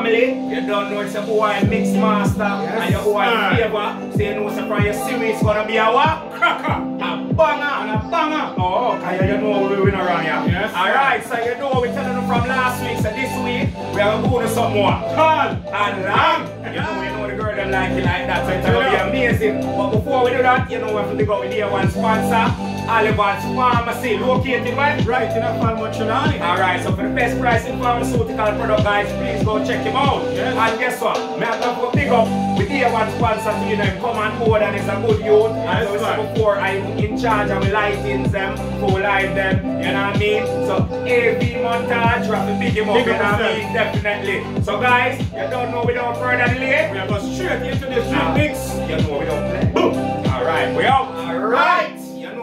family, you don't know it's a boy Mix Master and your boy Flavor. So you know it's from your series gonna be a what? Cracker, a banger and a banger. Oh, cause you know we win around here. Yes. Alright, so you know we telling them from last week. So this week we are gonna go to some more. Tall and long. You know the girl them like it like that. So it's gonna be amazing. But before we do that, you know we have to go with the one sponsor. Oliver's Pharmacy, located right in a Falmouth. Alright, so for the best price in pharmaceutical product, guys, please go check him out. Yes. And guess what? Me have to pick up with the one sponsor to you know him come on board and it's a good youth. And so right. Before I'm in charge of the lightings them, full light them, you know what I mean? So AV montage, we have to pick him up, you know what I mean? Definitely. So guys, you don't know without further delay. We are going straight into the street mix. You know we don't play. Boom. Alright, we out. Alright.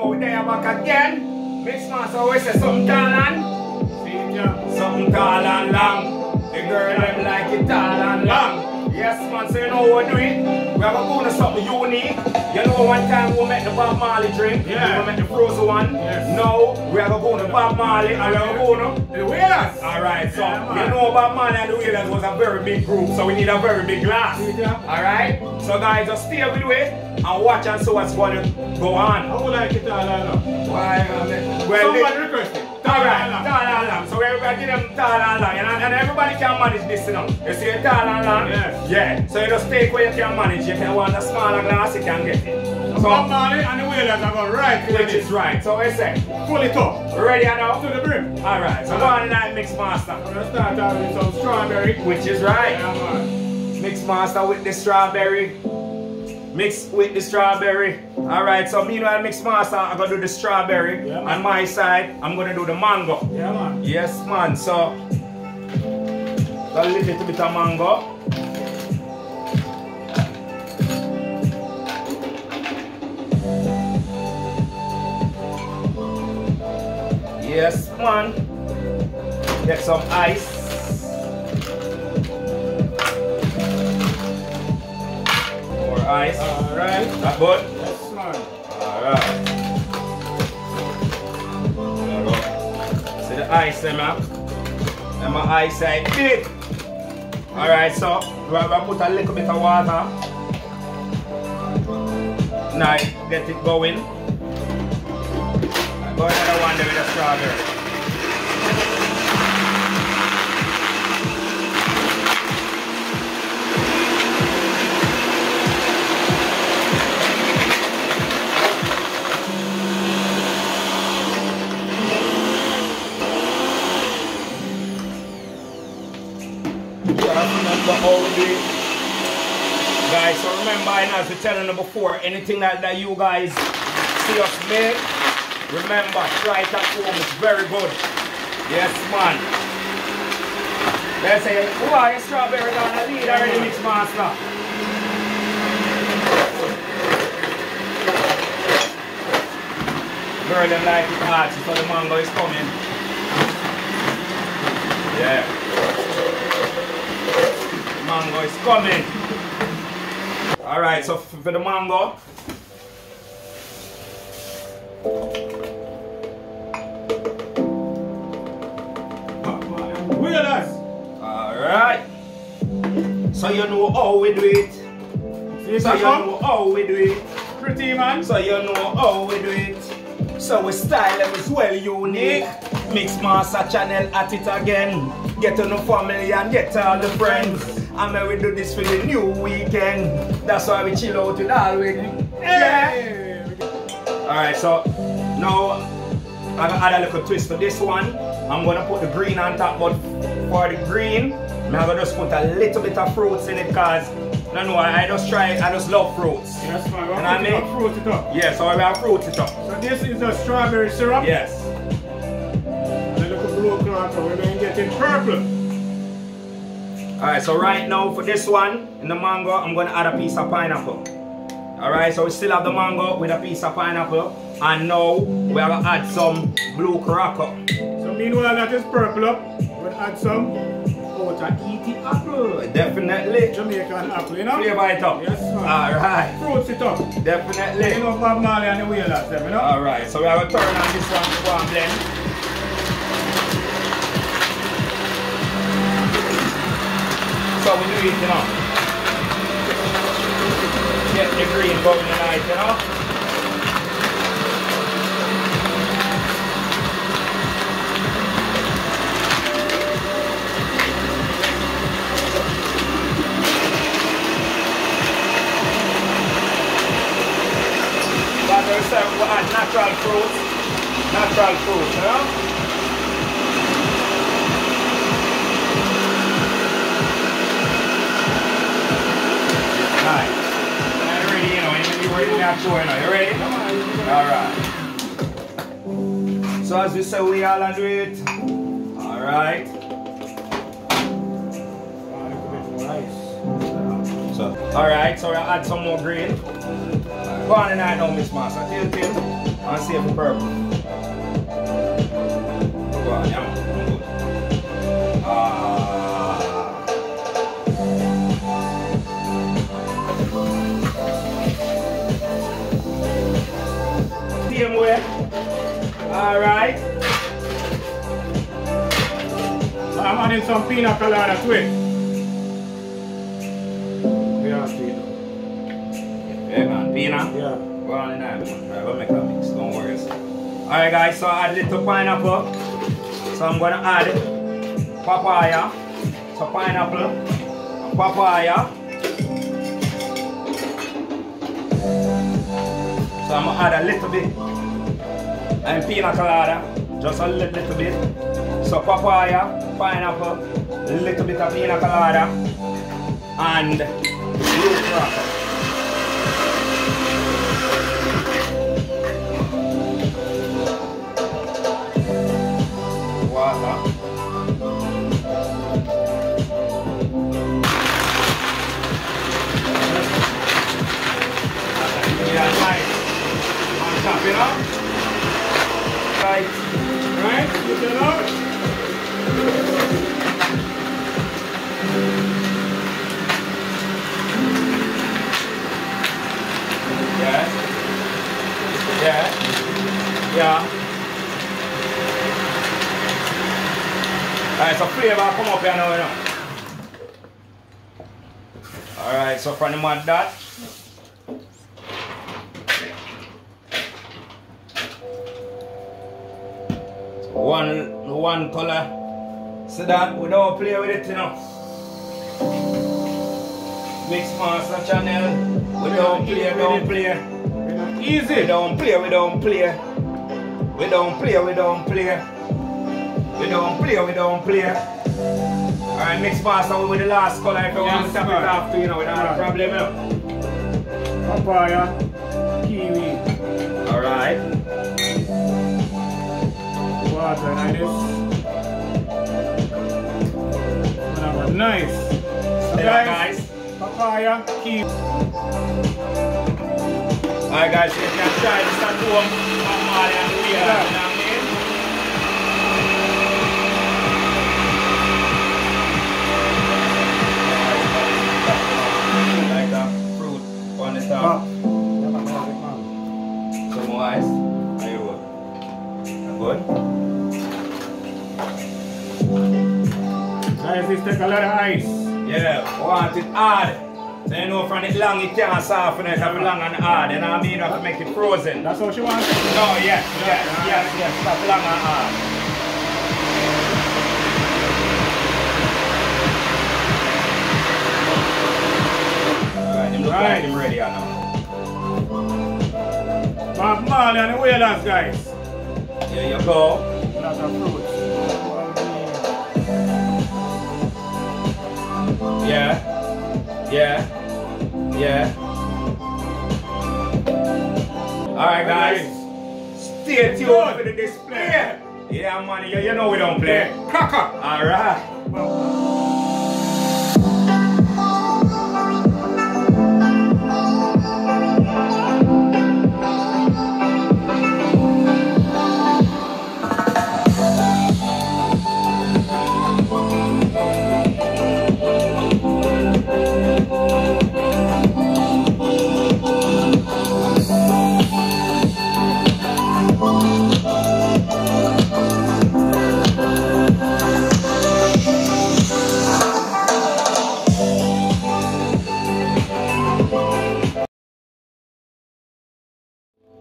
We're there back again. Mix Master always say something tall and something tall and long. The girl them like it tall and long. Yes man, so you know what we're doing? We are going to do something unique. You know one time we met the Bob Marley drink. Yeah. We met the frozen one. Yes. Now we are going to Bob Marley and we are going to the Wailers. Alright, so you know Bob Marley and the Wailers was a very big group, so we need a very big glass. Alright? So guys, just stay with it and watch and see what's going to go on. How would I get all along? Why? Well, someone requested. Alright, tall and long. So we're going to give them tall and long. And everybody can manage this, you know. You see tall and long? Yes. Yeah. So you just take where you can manage. If you want a smaller glass, you can get it. So Bob Marley and the Wailers are going right. Which is right. So we say, pull it up. Ready now? To the brim. Alright, so go on tonight, Mix Master. I'm going to start out with some strawberry. Which is right. Yeah, man. Mix Master with the strawberry. Mix with the strawberry. Alright, so meanwhile Mix Master, I'm gonna do the strawberry. Yeah, on my side, I'm gonna do the mango. Yeah, man. Yes, man. So a little bit of mango. Yes, man. Get some ice. Ice. Alright. That good? Yes, man. Alright. There we go. See the ice there, man? And my ice like big. Alright, so we're going to put a little bit of water. Now get it going. I'm going another one there with the strawberry. Guys, so remember, and as we telling you before, anything that you guys see us make, remember, try it at home, it's very good. Yes, man. Let's say, who are your strawberry down the lead already, Mix Master? Girl, them like it hot, so the mango is coming. Yeah. Mango is coming. Alright, so for the mango. Alright. So you know how we do it. So you know how we do it. Pretty man. So you know how we do it. So we style them is well unique. Mix Master channel at it again. Get to know family and get all the friends. And when we do this for the new weekend, that's why we chill out with all week. Yeah. Alright, so now I'm gonna add a little twist to this one. I'm gonna put the green on top, but for the green, I'm gonna just put a little bit of fruits in it because I just love fruits. Yes, man. And I make fruit it up. Yeah, so I will fruit it up. So this is a strawberry syrup? Yes. And a little blue cloth, so we're going to get it purple. Alright, so right now for this one, in the mango, I'm going to add a piece of pineapple. Alright, so we still have the mango with a piece of pineapple. And now, we are going to add some blue cracker. So meanwhile that is purple up, we'll add some Otaheite apple. Definitely. Jamaican apple, you know? Flavor it up. Yes, man. Alright. Fruits it up. Definitely. You know Bob Marley and the Wailers, them, you know? Alright, so we are going to turn on this one to go and blend. So we do it, you know. Get the green going tonight, you know. But we add natural fruits, you know. Nice. And ready, you know, you're ready to show, you know. You ready? Alright. So as we say, we all do it. Alright. So, alright, so we'll add some more green. Go on tonight now, Miss Master. Tilt him and see if it's purple. Go on, yeah. Same way. Alright. I'm adding some pina colada to it. Yeah, pina. Yeah, man, pina? Yeah. Go on tonight, man. Alright, we'll make a mix, don't worry. Alright, guys, so I add a little pineapple. So I'm going to add papaya. So pineapple, papaya. So I'm going to add a little bit. And pina colada, just a little bit. So papaya, pineapple, a little bit of pina colada, and blue cracker. Water. Yeah, nice. On top, you know? Right. Right? You can out. Yeah. Yeah. Yeah. Alright, so flavor come up here now, you know. Alright, so from the mud that. One color. So that we don't play with it, you know. Mix Master channel. We don't play. Easy. We don't play. Alright, Mix Master with the last color if you want to tap it off too, you know, without a problem, you know. Papaya, kiwi. Alright. Water like this. Nice. So guys. Papaya, kiwi. Alright guys, so you can try this at home. Mali and Weir, you know what I mean? Like that fruit on the top. Some more ice. Are you good? Guys, this take a lot of ice. Yeah, want it hard. So you know from it long it can't soften it, have long and hard, you know what I mean? You have to make it frozen. That's what she wants? No, yes, stop long and hard. Alright, him look like him ready now. Bob Marley and the Wailers, guys. Here you go. Lots of fruits. Yeah. Alright guys, stay tuned for the display. Yeah man, you know we don't play. Cracker. Alright.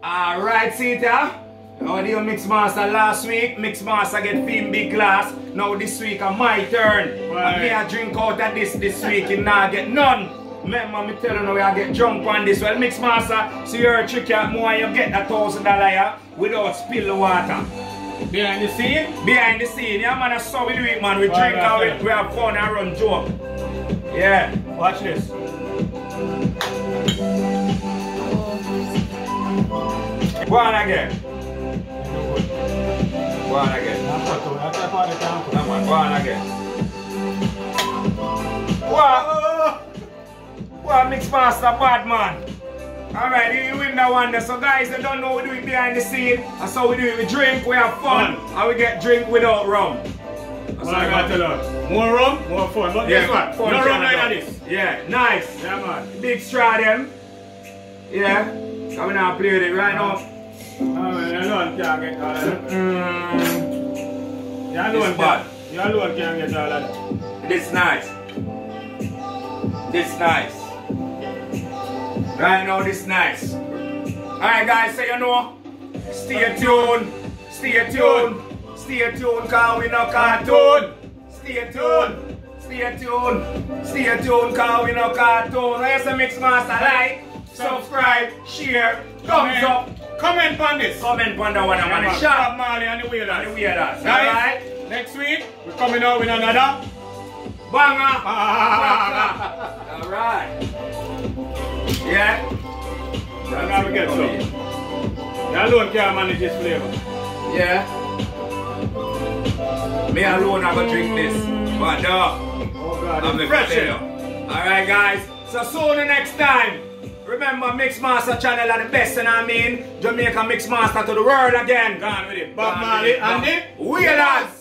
Alright, Sita. How did you Mixmaster last week? Mixmaster get film big glass. Now this week my turn. Right. And me I drink out of this week and now get none. Remember me telling you I get drunk on this. Well, Mixmaster, so you're a tricky more you get that $1,000 here without spill the water. Behind the scene? Behind the scene, yeah man, that's how we do it, man. We drink and we have fun and run joke. Yeah. Watch this. Go on again. Go on again. Come on, go on again. What Mixmaster bad man. Alright, you win that one there. So guys, you don't know we do it behind the scene. That's how we do it. We drink, we have fun, and we get drink without rum. That's what I got to learn. More rum, more fun. But guess what? Fun No rum like this. Yeah, nice. Yeah, man. Big straw them. Yeah. Coming out play with it right now. You alone can't get all of that. You alone can't get all of that. This nice. This nice. Right now, this nice. Alright guys, so you know, stay tuned. Stay tuned. Stay tuned, cause we no cartoon. Stay tuned. Stay tuned. Stay tuned, cause we no cartoon. Here's the Mixmaster. Like, subscribe, share, thumbs up. Comment on this. Comment on that one, man. Sharp Marley and the Weirdos. Guys, alright? Next week, we're coming out with another banger. Alright. Yeah? That's how we get some. You alone can't manage this flavor. Yeah. Me alone I go drink this. But oh God, I'm refreshing. Alright guys, so soon the next time. Remember Mixmaster channel are the best, and I mean Jamaica Mixmaster to the world again. Gone with it. Bob Marley and the Weirdos.